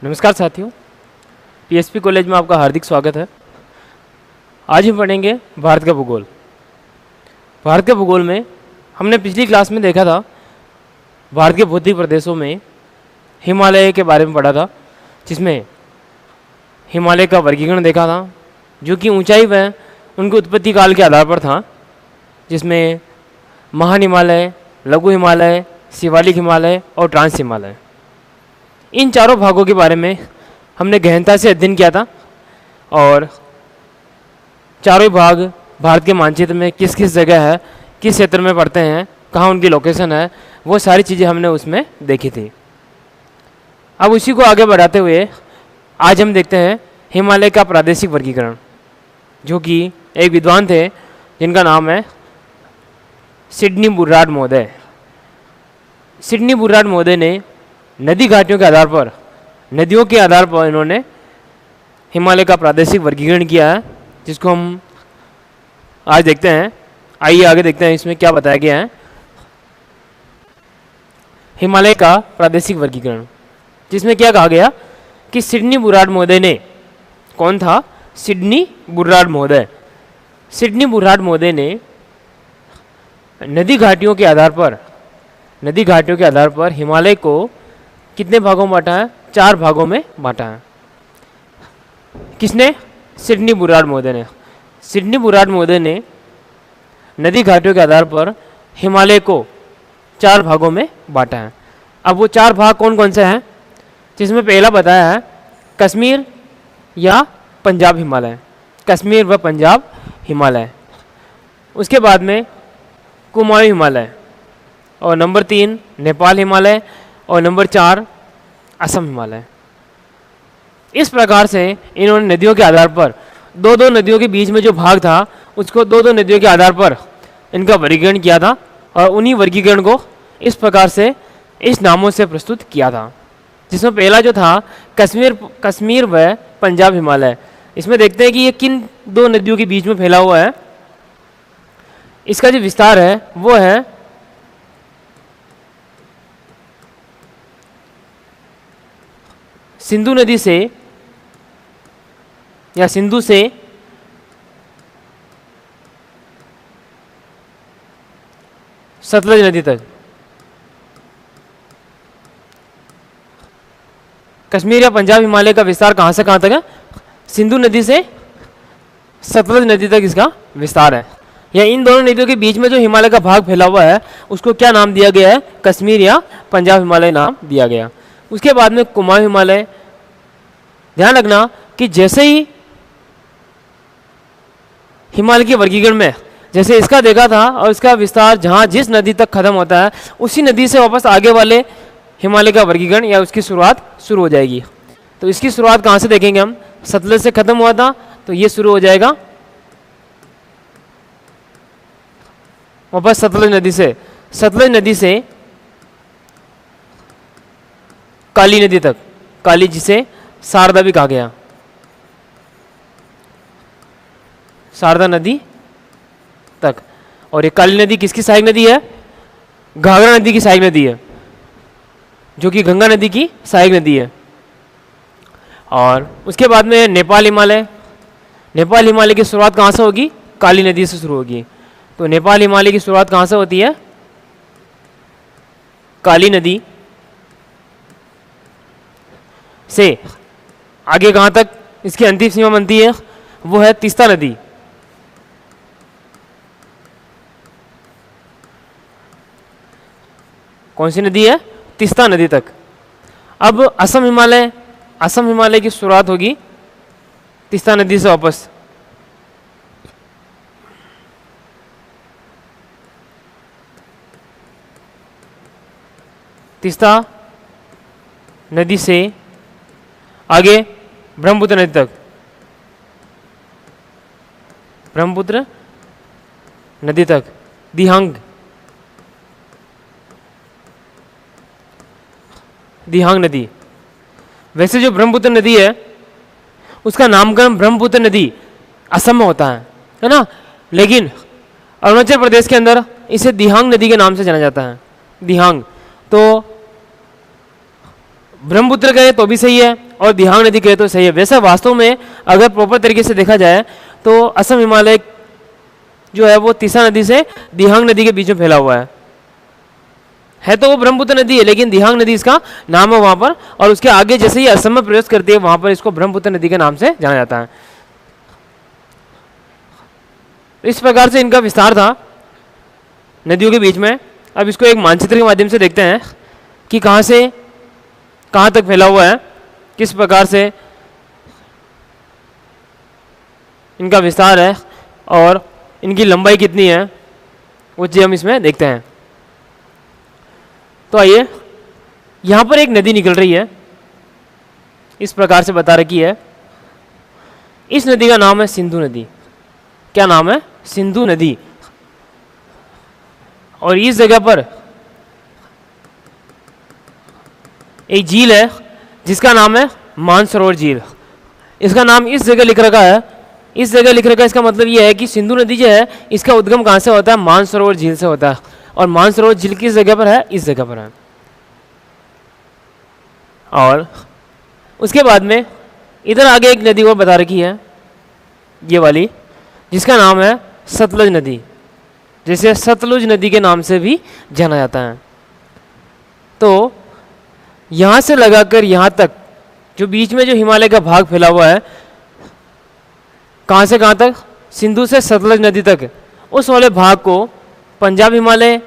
नमस्कार साथियों, PSP college में आपका हार्दिक स्वागत है। आज हम पढ़ेंगे भारत का भूगोल। भारत के भूगोल में हमने पिछली क्लास में देखा था, भारत के भौतिक प्रदेशों में हिमालय के बारे में पढ़ा था, जिसमें हिमालय का वर्गीकरण देखा था, जो कि ऊंचाई व उनके उत्पत्ति काल के आधार पर था, जिसमें महान हिमालय, लघु हिमालय, शिवालिक हिमालय और ट्रांस हिमालय, इन चारों भागों के बारे में हमने गहनता से अध्ययन किया था। और चारों भाग भारत के मानचित्र में किस किस जगह है, किस क्षेत्र में पड़ते हैं, कहाँ उनकी लोकेशन है, वो सारी चीज़ें हमने उसमें देखी थी। अब उसी को आगे बढ़ाते हुए आज हम देखते हैं हिमालय का प्रादेशिक वर्गीकरण, जो कि एक विद्वान थे जिनका नाम है सिडनी बुर्राड महोदय। सिडनी बुर्राड महोदय ने नदी घाटियों के आधार पर, नदियों के आधार पर इन्होंने हिमालय का प्रादेशिक वर्गीकरण किया है, जिसको हम आज देखते हैं। आइए आगे देखते हैं इसमें क्या बताया गया है। हिमालय का प्रादेशिक वर्गीकरण, जिसमें क्या कहा गया कि सिडनी बुर्राड महोदय ने, कौन था? सिडनी बुर्राड महोदय। सिडनी बुर्राड महोदय ने नदी घाटियों के आधार पर हिमालय को कितने भागों में बांटा है? 4 भागों में बांटा है। किसने? सिडनी बुर्राड महोदय ने। सिडनी बुर्राड महोदय ने नदी घाटियों के आधार पर हिमालय को 4 भागों में बांटा है। अब वो 4 भाग कौन कौन से हैं? जिसमें पहला बताया है कश्मीर या पंजाब हिमालय, कश्मीर व पंजाब हिमालय। उसके बाद में कुमाऊं हिमालय, और नंबर 3 नेपाल हिमालय, और नंबर 4 असम हिमालय। इस प्रकार से इन्होंने नदियों के आधार पर दो नदियों के बीच में जो भाग था, उसको दो नदियों के आधार पर इनका वर्गीकरण किया था, और उन्हीं वर्गीकरण को इस प्रकार से इस नामों से प्रस्तुत किया था। जिसमें पहला जो था कश्मीर व पंजाब हिमालय। इसमें देखते हैं कि ये किन 2 नदियों के बीच में फैला हुआ है। इसका जो विस्तार है वो है सिंधु नदी से या सिंधु से सतलज नदी तक। कश्मीर या पंजाब हिमालय का विस्तार कहाँ से कहाँ तक है? सिंधु नदी से सतलज नदी तक इसका विस्तार है। या इन दोनों नदियों के बीच में जो हिमालय का भाग फैला हुआ है, उसको क्या नाम दिया गया है? कश्मीर या पंजाब हिमालय नाम दिया गया। उसके बाद में कुमाऊं हिमालय। ध्यान रखना कि जैसे ही हिमालय के वर्गीकरण में जैसे इसका देखा था, और इसका विस्तार जहाँ जिस नदी तक खत्म होता है, उसी नदी से वापस आगे वाले हिमालय का वर्गीकरण या उसकी शुरुआत शुरू हो जाएगी। तो इसकी शुरुआत कहाँ से देखेंगे हम? सतलज से खत्म हुआ था, तो ये शुरू हो जाएगा वापस सतलज नदी से काली नदी तक, काली जिसे शारदा भी कहा गया, शारदा नदी तक। और ये काली नदी किसकी सहायक नदी है? घाघरा नदी की सहायक नदी है, जो कि गंगा नदी की सहायक नदी है। और उसके बाद में नेपाल हिमालय। नेपाल हिमालय की शुरुआत कहाँ से होगी? काली नदी से शुरू होगी। तो नेपाल हिमालय की शुरुआत कहाँ से होती है? काली नदी से आगे कहाँ तक इसकी अंतिम सीमा बनती है? वो है तीस्ता नदी। कौन सी नदी है? तीस्ता नदी तक। अब असम हिमालय की शुरुआत होगी तीस्ता नदी से वापस। तीस्ता नदी से आगे ब्रह्मपुत्र नदी तक, ब्रह्मपुत्र नदी तक दिहांग नदी। वैसे जो ब्रह्मपुत्र नदी है, उसका नामकरण ब्रह्मपुत्र नदी असम में होता है ना, लेकिन अरुणाचल प्रदेश के अंदर इसे दिहांग नदी के नाम से जाना जाता है। दिहांग तो ब्रह्मपुत्र कहे तो भी सही है, और दिहांग नदी कहे तो सही है। वैसे वास्तव में अगर प्रॉपर तरीके से देखा जाए तो असम हिमालय जो है वो तीसा नदी से दिहांग नदी के बीच में फैला हुआ है तो वो ब्रह्मपुत्र नदी है, लेकिन दिहांग नदी इसका नाम है वहाँ पर। और उसके आगे जैसे ही असम में प्रवेश करती है वहाँ पर इसको ब्रह्मपुत्र नदी के नाम से जाना जाता है। इस प्रकार से इनका विस्तार था नदियों के बीच में। अब इसको एक मानचित्र के माध्यम से देखते हैं कि कहाँ से कहाँ तक फैला हुआ है, किस प्रकार से इनका विस्तार है और इनकी लंबाई कितनी है, वो चीज़ हम इसमें देखते हैं। तो आइए, यहाँ पर एक नदी निकल रही है, इस प्रकार से बता रखी है। इस नदी का नाम है सिंधु नदी। क्या नाम है? सिंधु नदी। और इस जगह पर एक झील है जिसका नाम है मानसरोवर झील। इसका नाम इस जगह लिख रखा है, इस जगह लिख रखा है, इसका मतलब यह है कि सिंधु नदी जो है इसका उद्गम कहाँ से होता है? मानसरोवर झील से होता है। और मानसरोवर झील किस जगह पर है? इस जगह पर है। और उसके बाद में इधर आगे एक नदी और बता रखी है, ये वाली, जिसका नाम है सतलुज नदी, जिसे सतलुज नदी के नाम से भी जाना जाता है। तो यहाँ से लगाकर यहाँ तक जो बीच में जो हिमालय का भाग फैला हुआ है, कहाँ से कहाँ तक? सिंधु से सतलुज नदी तक, उस वाले भाग को पंजाब हिमालय,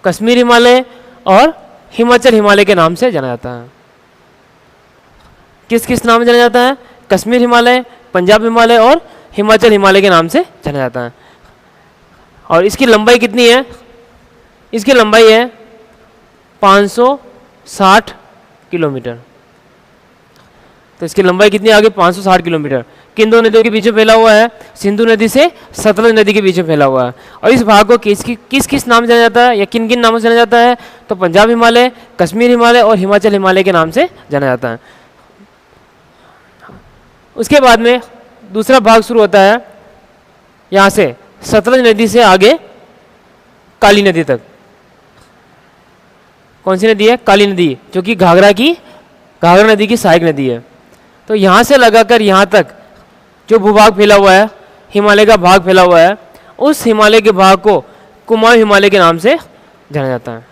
कश्मीर हिमालय और हिमाचल हिमालय के नाम से जाना जाता है। किस किस नाम से जाना जाता है? कश्मीर हिमालय, पंजाब हिमालय और हिमाचल हिमालय के नाम से जाना जाता है। और इसकी लंबाई कितनी है? इसकी लंबाई है 560 किलोमीटर। तो इसकी लंबाई कितनी आ गई? 560 किलोमीटर। किन दो नदियों के बीच में फैला हुआ है? सिंधु नदी से सतलुज नदी के बीच में फैला हुआ है। और इस भाग को किस किस नाम से जाना जाता है या किन किन नामों से जाना जाता है? तो पंजाब हिमालय, कश्मीर हिमालय और हिमाचल हिमालय के नाम से जाना जाता है। उसके बाद में दूसरा भाग शुरू होता है यहाँ से सतलुज नदी से आगे काली नदी तक। कौन सी नदी है? काली नदी, जो कि घाघरा नदी की सहायक नदी है। तो यहाँ से लगाकर यहाँ तक जो भूभाग फैला हुआ है, हिमालय का भाग फैला हुआ है, उस हिमालय के भाग को कुमाऊं हिमालय के नाम से जाना जाता है।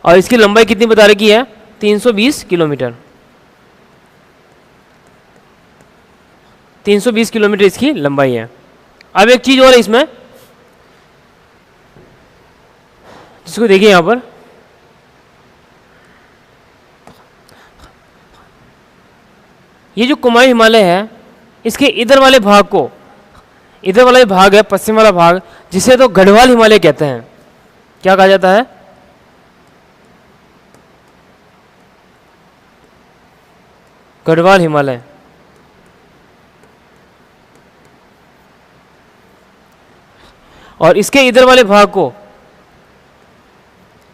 और इसकी लंबाई कितनी बता रखी है? 320 किलोमीटर। 320 किलोमीटर इसकी लंबाई है। अब एक चीज़ और है इसमें, जिसको देखिए यहाँ पर, ये जो कुमाऊं हिमालय है, इसके इधर वाले भाग को, इधर वाला भाग है पश्चिम वाला भाग, जिसे तो गढ़वाल हिमालय कहते हैं। क्या कहा जाता है? गढ़वाल हिमालय। और इसके इधर वाले भाग को,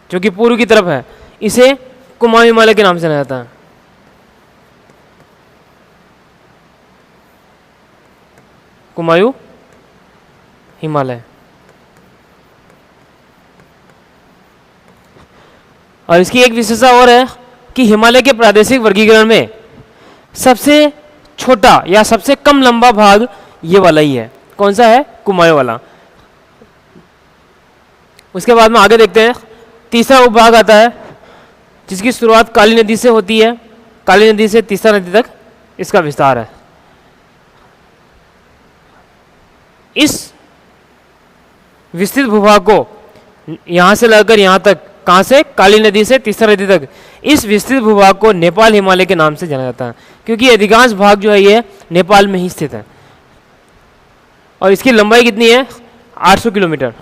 जो कि पूर्व की तरफ है, इसे कुमाऊं हिमालय के नाम से जाना जाता है। कुमाऊं हिमालय। और इसकी एक विशेषता और है कि हिमालय के प्रादेशिक वर्गीकरण में सबसे छोटा या सबसे कम लंबा भाग ये वाला ही है। कौन सा है? कुमाऊं वाला। उसके बाद में आगे देखते हैं, तीसरा उपभाग आता है जिसकी शुरुआत काली नदी से होती है। काली नदी से तीसरा नदी तक इसका विस्तार है। इस विस्तृत भूभाग को यहाँ से लेकर यहाँ तक, कहाँ से? काली नदी से तीसरा नदी तक, इस विस्तृत भूभाग को नेपाल हिमालय के नाम से जाना जाता है, क्योंकि अधिकांश भाग जो है ये नेपाल में ही स्थित है। और इसकी लंबाई कितनी है? 800 किलोमीटर।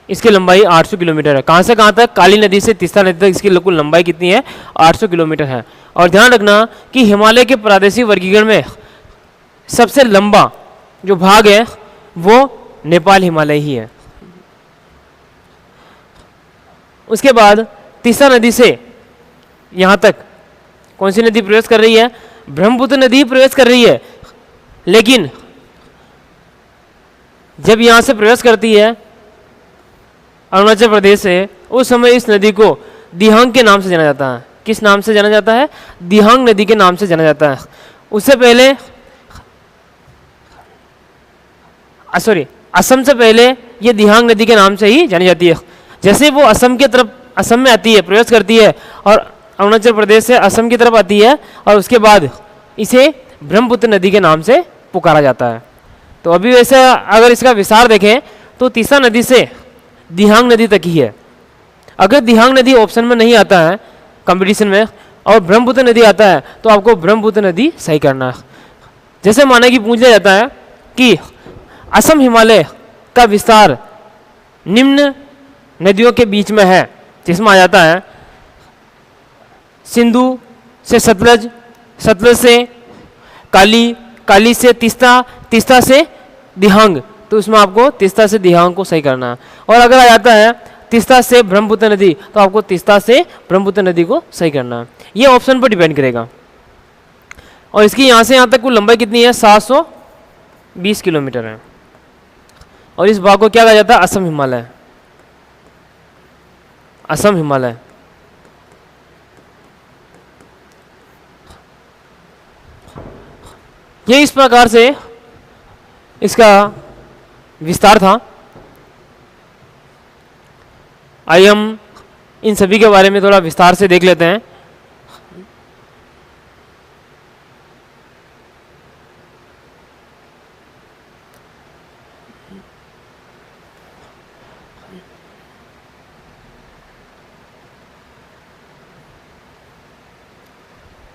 इसकी लंबाई 800 किलोमीटर है। कहाँ से कहाँ तक? काली नदी से तीसरा नदी तक इसकी कुल लंबाई कितनी है? 800 किलोमीटर है। और ध्यान रखना कि हिमालय के प्रादेशिक वर्गीकरण में सबसे लंबा जो भाग है वो नेपाल हिमालय ही है। उसके बाद तीसरा नदी से यहाँ तक कौन सी नदी प्रवेश कर रही है? ब्रह्मपुत्र नदी प्रवेश कर रही है। लेकिन जब यहाँ से प्रवेश करती है अरुणाचल प्रदेश से, उस समय इस नदी को दिहांग के नाम से जाना जाता है। किस नाम से जाना जाता है? दिहांग नदी के नाम से जाना जाता है। उससे पहले सॉरी, असम से पहले ये दिहांग नदी के नाम से ही जानी जाती है। जैसे वो असम की तरफ, असम में आती है, प्रवेश करती है और अरुणाचल प्रदेश से असम की तरफ आती है, और उसके बाद इसे ब्रह्मपुत्र नदी के नाम से पुकारा जाता है। तो अभी वैसे अगर इसका विस्तार देखें तो तीसा नदी से दिहांग नदी तक ही है। अगर दिहांग नदी ऑप्शन में नहीं आता है कंपटीशन में और ब्रह्मपुत्र नदी आता है तो आपको ब्रह्मपुत्र नदी सही करना है। जैसे माना कि पूछ लिया जाता है कि असम हिमालय का विस्तार निम्न नदियों के बीच में है, जिसमें आ जाता है सिंधु से सतलज, सतलज से काली, काली से तीस्ता, तीस्ता से दिहांग, तो उसमें आपको तीस्ता से दिहांग को सही करना है। और अगर आ जाता है तीस्ता से ब्रह्मपुत्र नदी तो आपको तीस्ता से ब्रह्मपुत्र नदी को सही करना है। ये ऑप्शन पर डिपेंड करेगा। और इसकी यहाँ से यहाँ तक कुल लंबाई कितनी है? 720 किलोमीटर है। और इस भाग को क्या कहा जाता है? असम हिमालय। असम हिमालय। ये इस प्रकार से इसका विस्तार था। आइए हम इन सभी के बारे में थोड़ा विस्तार से देख लेते हैं।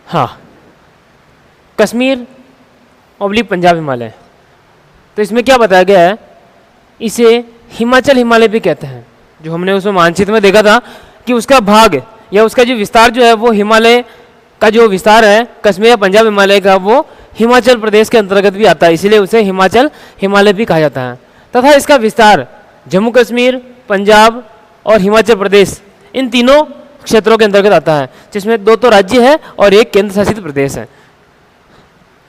हाँ, कश्मीर ऑब्लिक पंजाब हिमालय, तो इसमें क्या बताया गया है? इसे हिमाचल हिमालय भी कहते हैं। जो हमने उसमें मानचित्र में देखा था कि उसका भाग या उसका जो विस्तार जो है वो हिमालय का जो विस्तार है कश्मीर या पंजाब हिमालय का, वो हिमाचल प्रदेश के अंतर्गत भी आता है, इसीलिए उसे हिमाचल हिमालय भी कहा जाता है। तथा इसका विस्तार जम्मू कश्मीर, पंजाब और हिमाचल प्रदेश, इन तीनों क्षेत्रों के अंतर्गत आता है, जिसमें 2 तो राज्य है और 1 केंद्र शासित प्रदेश है।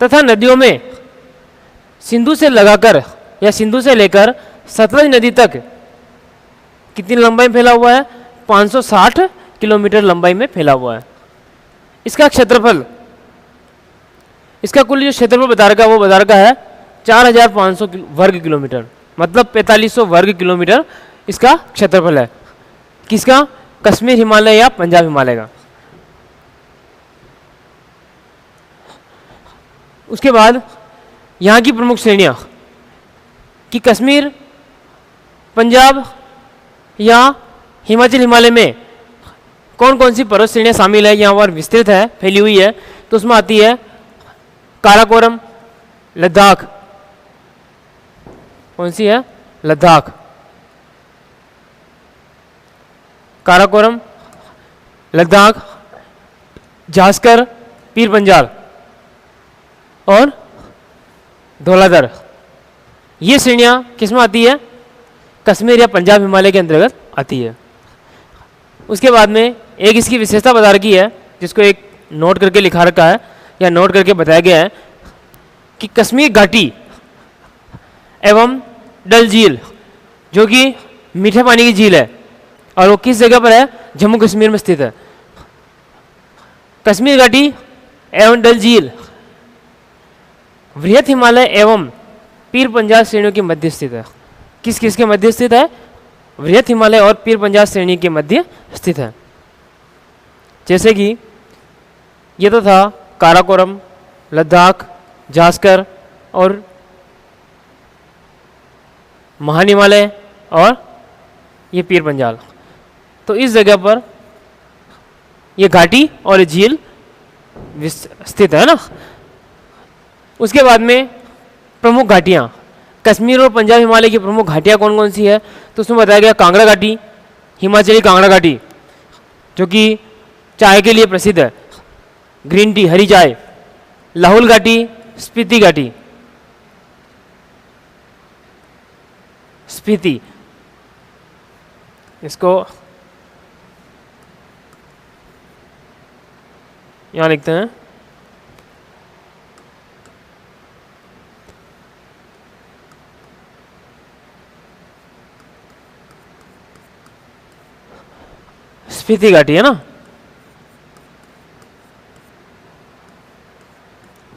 तथा नदियों में सिंधु से लगाकर या सिंधु से लेकर सतलज नदी तक कितनी लंबाई में फैला हुआ है? 560 किलोमीटर लंबाई में फैला हुआ है। इसका क्षेत्रफल, इसका कुल जो क्षेत्रफल बता रखा है वो बता रखा है 4500 वर्ग किलोमीटर, मतलब 4500 वर्ग किलोमीटर इसका क्षेत्रफल है। किसका? कश्मीर हिमालय या पंजाब हिमालय का। उसके बाद यहाँ की प्रमुख श्रेणियाँ कि कश्मीर, पंजाब या हिमाचल हिमालय में कौन कौन सी पर्वत श्रेणियाँ शामिल है, यहाँ पर विस्तृत है, फैली हुई है। तो उसमें आती है काराकोरम, लद्दाख। कौन सी है? लद्दाख। काराकोरम, लद्दाख, जास्कर, पीर पंजाल और धौलाधर। ये श्रेणियाँ किस में आती है? कश्मीर या पंजाब हिमालय के अंतर्गत आती है। उसके बाद में एक इसकी विशेषता बता रखी है, जिसको एक नोट करके लिखा रखा है या नोट करके बताया गया है कि कश्मीर घाटी एवं डल झील, जो कि मीठे पानी की झील है, और वो किस जगह पर है? जम्मू कश्मीर में स्थित है। कश्मीर घाटी एवं डल झील वृहत हिमालय एवं पीर पंजाल श्रेणियों के मध्य स्थित है। किस किस के मध्य स्थित है? वृहत हिमालय और पीर पंजाल श्रेणी के मध्य स्थित है। जैसे कि ये तो था काराकोरम, लद्दाख, जास्कर और महान हिमालय और ये पीर पंजाल। तो इस जगह पर ये घाटी और ये झील स्थित है ना। उसके बाद में प्रमुख घाटियाँ, कश्मीर और पंजाब हिमालय की प्रमुख घाटियाँ कौन कौन सी है? तो उसमें बताया गया कांगड़ा घाटी, हिमाचली कांगड़ा घाटी, जो कि चाय के लिए प्रसिद्ध है, ग्रीन टी, हरी चाय। लाहौल घाटी, स्पीति घाटी, स्पीति, इसको यहाँ लिखते हैं। स्पीति घाटी है ना,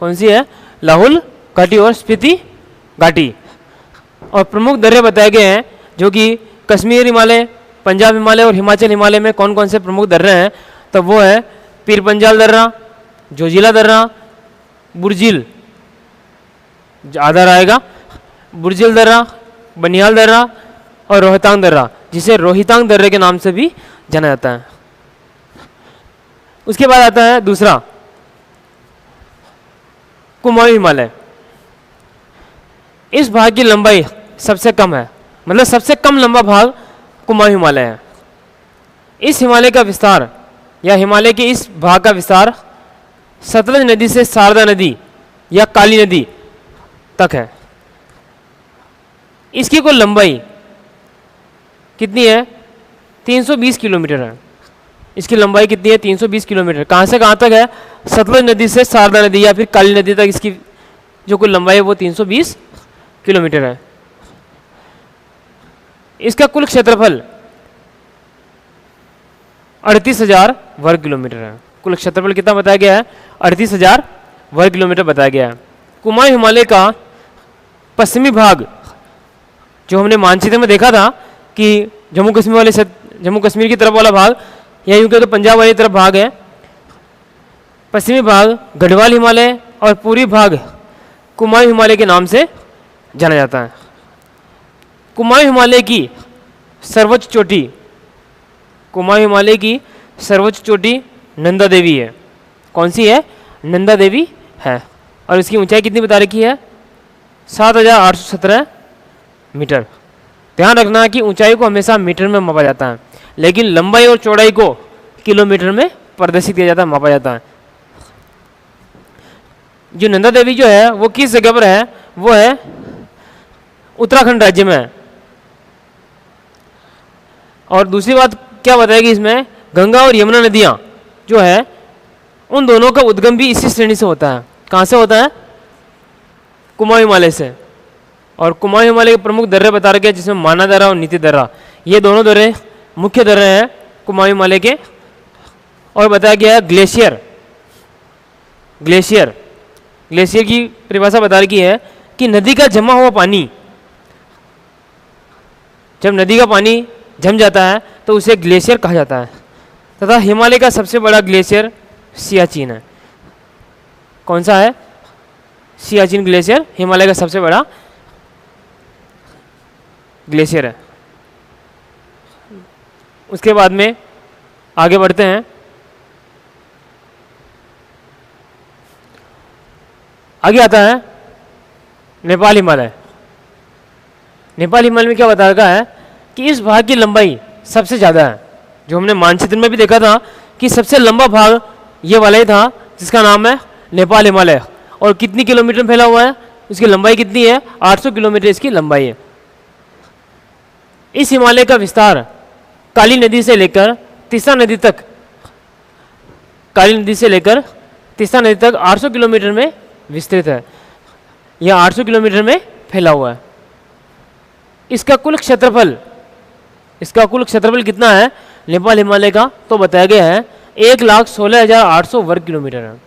कौन सी है, लाहौल घाटी और स्पीति घाटी। और प्रमुख दर्रे बताए गए हैं जो कि कश्मीर हिमालय, पंजाब हिमालय और हिमाचल हिमालय में कौन कौन से प्रमुख दर्रे हैं, तो वो है पीर पंजाल दर्रा, जोजिला दर्रा, बुर्जिल आधा रहेगा, बुर्जिल दर्रा, बनिहाल दर्रा और रोहतांग दर्रा, जिसे रोहितांग दर्रे के नाम से भी जाना जाता है। उसके बाद आता है दूसरा कुमाऊं हिमालय। इस भाग की लंबाई सबसे कम है, मतलब सबसे कम लंबा भाग कुमाऊं हिमालय है। इस हिमालय का विस्तार या हिमालय के इस भाग का विस्तार सतलज नदी से शारदा नदी या काली नदी तक है। इसकी कुल लंबाई कितनी है, 320 किलोमीटर है। इसकी लंबाई कितनी है, 320 किलोमीटर। कहाँ से कहाँ तक है, सतलज नदी से शारदा नदी या फिर काली नदी तक इसकी जो कुल लंबाई है वो 320 किलोमीटर है। इसका कुल क्षेत्रफल 38,000 वर्ग किलोमीटर है। कुल क्षेत्रफल कितना बताया गया है, 38,000 वर्ग किलोमीटर बताया गया है। कुमाऊं हिमालय का पश्चिमी भाग जो हमने मानचित्र में देखा था कि जम्मू कश्मीर की तरफ वाला भाग, या यूं तो पंजाब वाली तरफ भाग है, पश्चिमी भाग गढ़वाल हिमालय और पूर्वी भाग कुमाऊं हिमालय के नाम से जाना जाता है। कुमाऊं हिमालय की सर्वोच्च चोटी, कुमाऊं हिमालय की सर्वोच्च चोटी नंदा देवी है। कौन सी है, नंदा देवी है। और इसकी ऊंचाई कितनी बता रखी है, 7,817 मीटर। ध्यान रखना कि ऊंचाई को हमेशा मीटर में मापा जाता है, लेकिन लंबाई और चौड़ाई को किलोमीटर में प्रदर्शित किया जाता है, मापा जाता है। जो नंदा देवी जो है वो किस जगह पर है, वो है उत्तराखंड राज्य में है। और दूसरी बात क्या बताएगी इसमें, गंगा और यमुना नदियाँ जो है उन दोनों का उद्गम भी इसी श्रेणी से होता है। कहाँ से होता है, कुमाऊं हिमालय से। और कुमाऊं हिमालय के प्रमुख दर्रे बता रखे हैं, जिसमें माना दर्रा और नीति दर्रा, ये दोनों दर्रे मुख्य दर्रे हैं कुमाऊं हिमालय के। और बताया गया है ग्लेशियर, ग्लेशियर ग्लेशियर की परिभाषा बता रखी है कि नदी का जमा हुआ पानी, जब नदी का पानी जम जाता है तो उसे ग्लेशियर कहा जाता है। तथा हिमालय का सबसे बड़ा ग्लेशियर सियाचिन है। कौन सा है, सियाचिन ग्लेशियर हिमालय का सबसे बड़ा ग्लेशियर है। उसके बाद में आगे बढ़ते हैं। आगे आता है नेपाल हिमालय। नेपाल हिमालय में क्या बता रखा है कि इस भाग की लंबाई सबसे ज़्यादा है। जो हमने मानचित्र में भी देखा था कि सबसे लंबा भाग ये वाला ही था, जिसका नाम है नेपाल हिमालय। और कितनी किलोमीटर में फैला हुआ है, उसकी लंबाई कितनी है, 800 किलोमीटर इसकी लंबाई है। इस हिमालय का विस्तार काली नदी से लेकर तीस्ता नदी तक, काली नदी से लेकर तीस्ता नदी तक 800 किलोमीटर में विस्तृत है। यह 800 किलोमीटर में फैला हुआ है। इसका कुल क्षेत्रफल कितना है नेपाल हिमालय का, तो बताया गया है 1,16,800 वर्ग किलोमीटर है।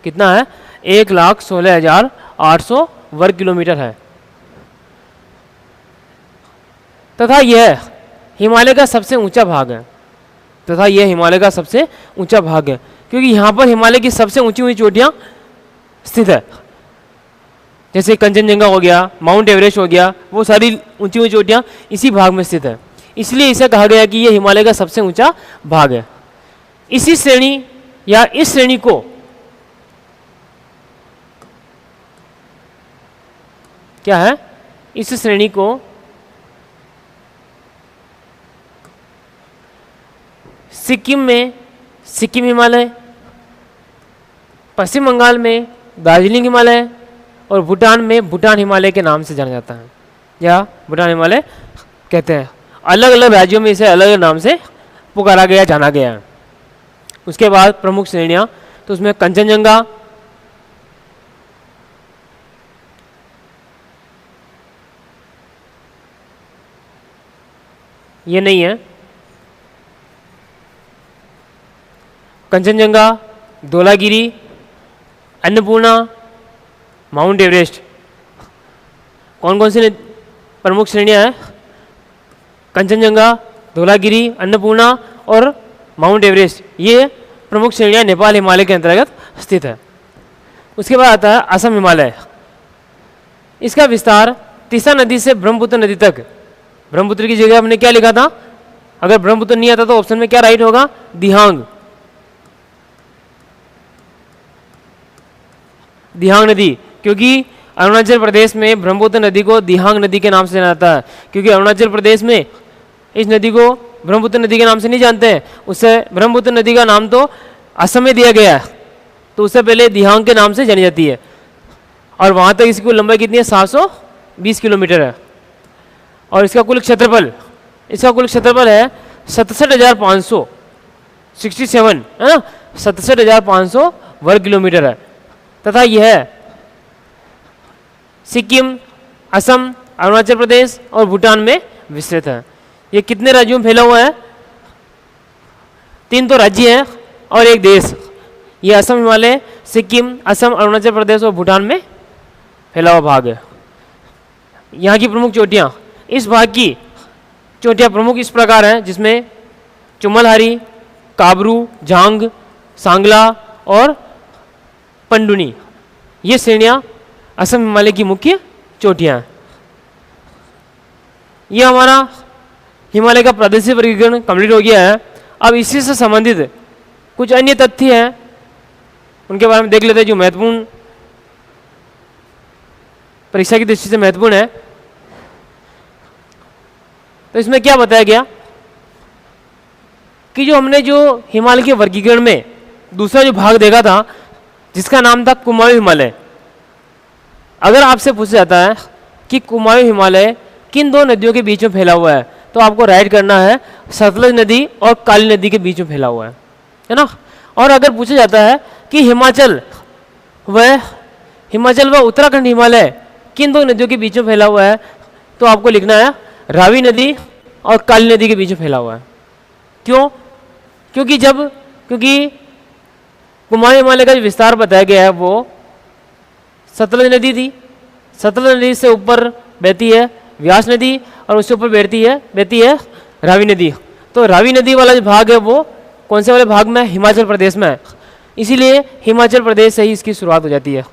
कितना है, 1,16,800 वर्ग किलोमीटर है। तथा यह हिमालय का सबसे ऊंचा भाग है, क्योंकि यहाँ पर हिमालय की सबसे ऊंची ऊंची चोटियाँ स्थित है। जैसे कंचनजंगा हो गया, माउंट एवरेस्ट हो गया, वो सारी ऊंची ऊंची चोटियाँ इसी भाग में स्थित है। इसलिए इसे कहा गया कि यह हिमालय का सबसे ऊंचा भाग है। इसी श्रेणी या इस श्रेणी को क्या है, इस श्रेणी को सिक्किम में सिक्किम हिमालय, पश्चिम बंगाल में दार्जिलिंग हिमालय और भूटान में भूटान हिमालय के नाम से जाना जाता है, या भूटान हिमालय कहते हैं। अलग अलग राज्यों में इसे अलग अलग नाम से पुकारा गया, जाना गया है। उसके बाद प्रमुख श्रेणियाँ, तो उसमें कंचनजंगा, ये नहीं है, कंचनजंगा, धौलागिरी, अन्नपूर्णा, माउंट एवरेस्ट। कौन कौन सी प्रमुख श्रेणियां हैं? कंचनजंगा, धौलागिरी, अन्नपूर्णा और माउंट एवरेस्ट, ये प्रमुख श्रेणियां नेपाल हिमालय के अंतर्गत स्थित है। उसके बाद आता है असम हिमालय। इसका विस्तार तीसा नदी से ब्रह्मपुत्र नदी तक। ब्रह्मपुत्र की जगह हमने क्या लिखा था? अगर ब्रह्मपुत्र नहीं आता तो ऑप्शन में क्या राइट होगा? दिहांग। दिहांग नदी, क्योंकि अरुणाचल प्रदेश में ब्रह्मपुत्र नदी को दिहांग नदी के नाम से जाना जाता है, क्योंकि अरुणाचल प्रदेश में इस नदी को ब्रह्मपुत्र नदी के नाम से नहीं जानते हैं। उससे ब्रह्मपुत्र नदी का नाम तो असम में दिया गया है, तो उससे पहले दिहांग के नाम से जानी जाती है। और वहाँ तक इसकी कुल लंबाई कितनी है? 720 किलोमीटर है। और इसका कुल क्षेत्रफल है 67,567, है ना, 67,500 वर्ग किलोमीटर है। तथा यह सिक्किम, असम, अरुणाचल प्रदेश और भूटान में विस्तृत है। ये कितने राज्यों में फैला हुआ है? 3 तो राज्य हैं और 1 देश। ये असम हिमालय, सिक्किम, असम, अरुणाचल प्रदेश और भूटान में फैला हुआ भाग है। यहाँ की प्रमुख चोटियाँ, इस भाग की चोटियाँ प्रमुख इस प्रकार हैं, जिसमें चुमलहारी, काबरू, झांग, सांगला और पंडुनी, ये श्रेणियाँ असम हिमालय की मुख्य चोटियाँ हैं। ये हमारा हिमालय का प्रादेशिक वर्गीकरण कंप्लीट हो गया है। अब इसी से संबंधित कुछ अन्य तथ्य हैं, उनके बारे में देख लेते हैं जो महत्वपूर्ण, परीक्षा की दृष्टि से महत्वपूर्ण है। तो इसमें क्या बताया गया कि जो हमने हिमालय के वर्गीकरण में दूसरा जो भाग देखा था, जिसका नाम था कुमाऊं हिमालय। अगर आपसे पूछा जाता है कि कुमाऊं हिमालय किन 2 नदियों के बीच में फैला हुआ है, तो आपको राइट करना है सतलज नदी और काली नदी के बीच में फैला हुआ है ना। और अगर पूछा जाता है कि हिमाचल व उत्तराखंड हिमालय किन 2 नदियों के बीच में फैला हुआ है, तो आपको लिखना है रावी नदी और काली नदी के बीच में फैला हुआ है। क्यों? क्योंकि कुमाऊं हिमालय का जो विस्तार बताया गया है वो सतलज नदी थी। सतलज नदी से ऊपर बहती है व्यास नदी और उससे ऊपर बहती है रावी नदी। तो रावी नदी वाला जो भाग है वो कौन से वाले भाग में है? हिमाचल प्रदेश में है। इसीलिए हिमाचल प्रदेश से ही इसकी शुरुआत हो जाती है।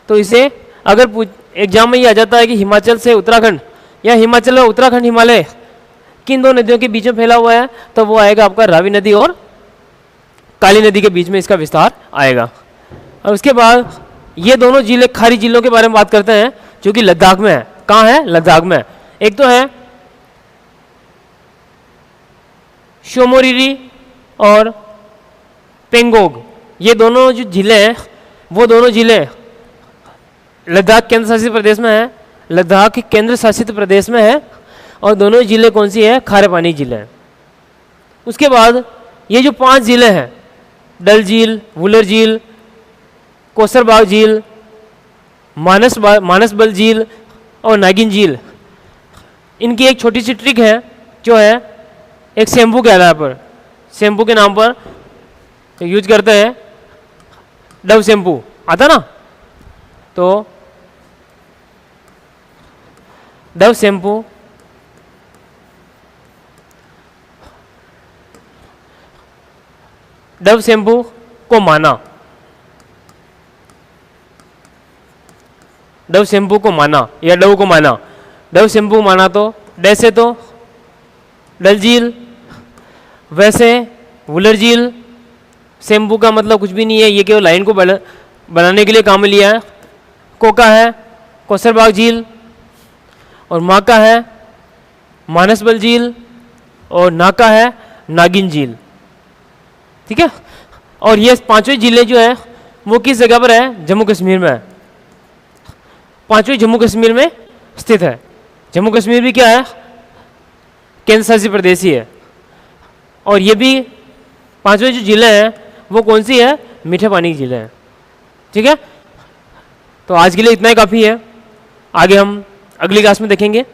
तो इसे अगर एग्जाम में ये आ जाता है कि हिमाचल से उत्तराखंड या हिमाचल और उत्तराखंड हिमालय किन 2 नदियों के बीच में फैला हुआ है, तो वो आएगा आपका रावी नदी और काली नदी के बीच में इसका विस्तार आएगा। और उसके बाद ये दोनों जिले खाड़ी जिलों के बारे में बात करते हैं, जो कि लद्दाख में है। कहाँ है? लद्दाख में। एक तो है शोमोरिरी और पेंगोंग, ये दोनों जो जिले हैं वो दोनों जिले लद्दाख केंद्र शासित प्रदेश में है। लद्दाख केंद्र शासित प्रदेश में है और दोनों जिले कौन सी है? खारे पानी जिले हैं। उसके बाद ये जो 5 जिले हैं, डल झील, वुलर झील, कोसरबाग झील, मानसबल झील और नागिन झील, इनकी एक छोटी सी ट्रिक है जो है एक शैम्पू के आधार पर, शैम्पू के नाम पर यूज करते हैं। डव शैम्पू आता ना, तो डव शैम्पू को माना, डव शैम्पू को माना या डव को माना। डव शैम्पू माना तो डैसे तो डल झील, वैसे वुलर झील। शैम्पू का मतलब कुछ भी नहीं है, ये केवल लाइन को बनाने के लिए काम में लिया है। कोका है कोसरबाग झील और माका है मानसबल झील और नाका है नागिन झील। ठीक है। और ये 5वें जिले जो है वो किस जगह पर है? जम्मू कश्मीर में है। 5वें जम्मू कश्मीर में स्थित है। जम्मू कश्मीर भी क्या है? केंद्र शासित प्रदेश ही है। और ये भी 5वें जो जिले हैं वो कौन सी है? मीठे पानी की जिले हैं। ठीक है। तो आज के लिए इतना ही काफ़ी है, आगे हम अगली क्लास में देखेंगे।